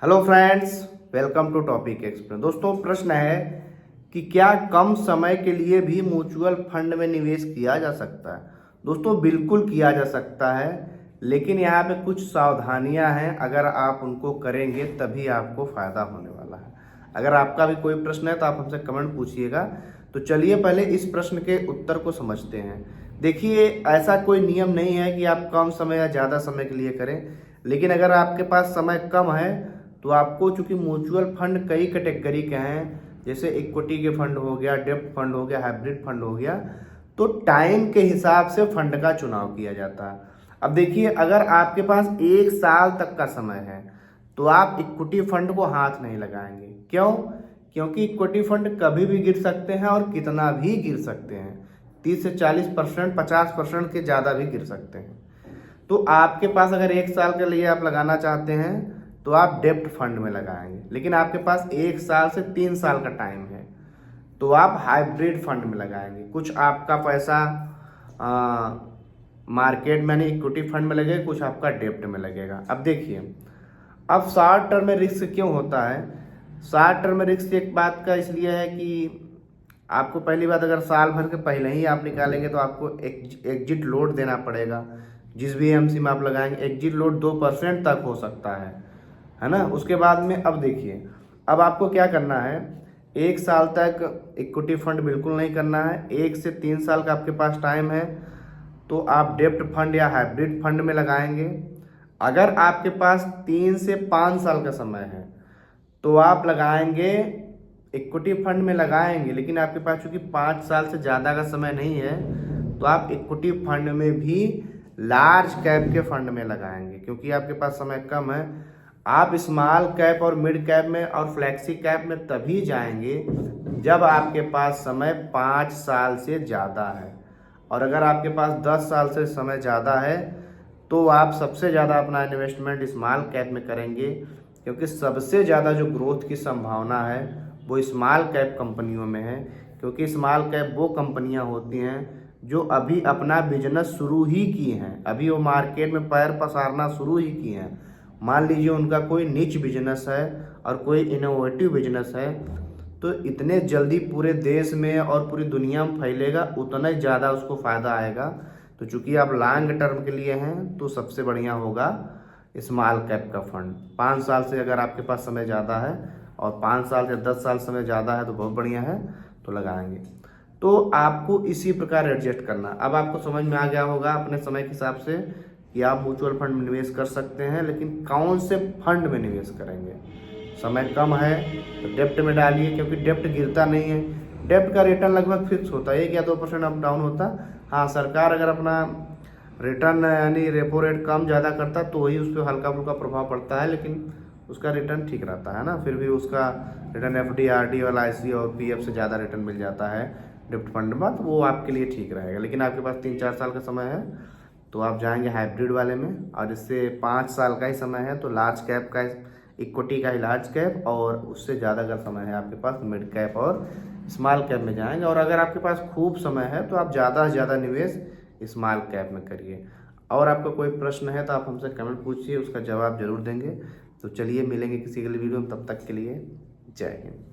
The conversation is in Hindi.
Hello friends, welcome to topic explain. दोस्तों, प्रश्न है कि क्या कम समय के लिए भी म्यूचुअल फंड में निवेश किया जा सकता है। दोस्तों, बिल्कुल किया जा सकता है, लेकिन यहाँ पे कुछ सावधानियां हैं। अगर आप उनको करेंगे तभी आपको फायदा होने वाला है। अगर आपका भी कोई प्रश्न है तो आप हमसे कमेंट पूछिएगा। तो चलिए पहले इस प्रश्न के उत्तर को समझते हैं। देखिए, ऐसा कोई नियम नहीं है कि आप कम समय या ज़्यादा समय के लिए करें, लेकिन अगर आपके पास समय कम है तो आपको, चूंकि म्यूचुअल फंड कई कैटेगरी के हैं, जैसे इक्विटी के फंड हो गया, डेब्ट फंड हो गया, हाइब्रिड फंड हो गया, तो टाइम के हिसाब से फंड का चुनाव किया जाता है। अब देखिए, अगर आपके पास 1 साल तक का समय है तो आप इक्विटी फंड को हाथ नहीं लगाएंगे। क्यों? क्योंकि इक्विटी फंड कभी भी गिर सकते हैं और कितना भी गिर सकते हैं। 30 से 40%, 50% के ज़्यादा भी गिर सकते हैं। तो आपके पास अगर 1 साल के लिए आप लगाना चाहते हैं तो आप डेब्ट फंड में लगाएंगे, लेकिन आपके पास 1 साल से 3 साल का टाइम है तो आप हाइब्रिड फंड में लगाएंगे। कुछ आपका पैसा मार्केट में, यानी इक्विटी फंड में लगेगा, कुछ आपका डेब्ट में लगेगा। अब देखिए, अब शॉर्ट टर्म में रिस्क क्यों होता है। शॉर्ट टर्म में रिस्क एक बात का इसलिए है कि आपको, पहली बात, अगर साल भर के पहले ही आप निकालेंगे तो आपको एग्जिट लोड देना पड़ेगा। जिस भी एमसी में आप लगाएंगे एग्जिट लोड 2% तक हो सकता है ना। उसके बाद में अब देखिए, अब आपको क्या करना है, 1 साल तक इक्विटी फंड बिल्कुल नहीं करना है। 1 से 3 साल का आपके पास टाइम है तो आप डेब्ट फंड या हाइब्रिड फंड में लगाएंगे। अगर आपके पास 3 से 5 साल का समय है तो आप लगाएंगे, इक्विटी फंड में लगाएंगे, लेकिन आपके पास चूंकि 5 साल से ज़्यादा का समय नहीं है तो आप इक्विटी फंड में भी लार्ज कैप के फंड में लगाएंगे। क्योंकि आपके पास समय कम है, आप स्मॉल कैप और मिड कैप में और फ्लैक्सी कैप में तभी जाएंगे जब आपके पास समय 5 साल से ज़्यादा है। और अगर आपके पास 10 साल से समय ज़्यादा है तो आप सबसे ज़्यादा अपना इन्वेस्टमेंट स्मॉल कैप में करेंगे, क्योंकि सबसे ज़्यादा जो ग्रोथ की संभावना है वो स्मॉल कैप कंपनियों में है। क्योंकि स्मॉल कैप वो कंपनियां होती हैं जो अभी अपना बिजनेस शुरू ही की हैं, अभी वो मार्केट में पैर पसारना शुरू ही की हैं। मान लीजिए उनका कोई निच बिजनेस है और कोई इनोवेटिव बिजनेस है, तो इतने जल्दी पूरे देश में और पूरी दुनिया में फैलेगा, उतना ही ज़्यादा उसको फ़ायदा आएगा। तो चूंकि आप लॉन्ग टर्म के लिए हैं तो सबसे बढ़िया होगा स्मॉल कैप का फंड। 5 साल से अगर आपके पास समय ज़्यादा है और 5 साल से 10 साल समय ज़्यादा है तो बहुत बढ़िया है, तो लगाएंगे। तो आपको इसी प्रकार एडजस्ट करना। अब आपको समझ में आ गया होगा अपने समय के हिसाब से कि आप म्यूचुअल फंड में निवेश कर सकते हैं, लेकिन कौन से फंड में निवेश करेंगे। समय कम है तो डेप्ट में डालिए, क्योंकि डेप्ट गिरता नहीं है। डेप्ट का रिटर्न लगभग फिक्स होता है, 1 या 2% अप डाउन होता। हाँ, सरकार अगर अपना रिटर्न यानी रेपो रेट कम ज़्यादा करता तो वही उस पर हल्का फुल्का प्रभाव पड़ता है, लेकिन उसका रिटर्न ठीक रहता है ना। फिर भी उसका रिटर्न एफडी, आरडी वाला आईसी और पीएफ से ज़्यादा रिटर्न मिल जाता है डेप्ट फंड में, तो वो आपके लिए ठीक रहेगा। लेकिन आपके पास 3-4 साल का समय है तो आप जाएंगे हाइब्रिड वाले में, और इससे 5 साल का ही समय है तो लार्ज कैप का, इक्विटी का ही लार्ज कैप, और उससे ज़्यादा का समय है आपके पास मिड कैप और स्मॉल कैप में जाएंगे। और अगर आपके पास खूब समय है तो आप ज़्यादा से ज़्यादा निवेश स्मॉल कैप में करिए। और आपका कोई प्रश्न है तो आप हमसे कमेंट पूछिए, उसका जवाब जरूर देंगे। तो चलिए मिलेंगे किसी अगली वीडियो में, तब तक के लिए जय हिंद।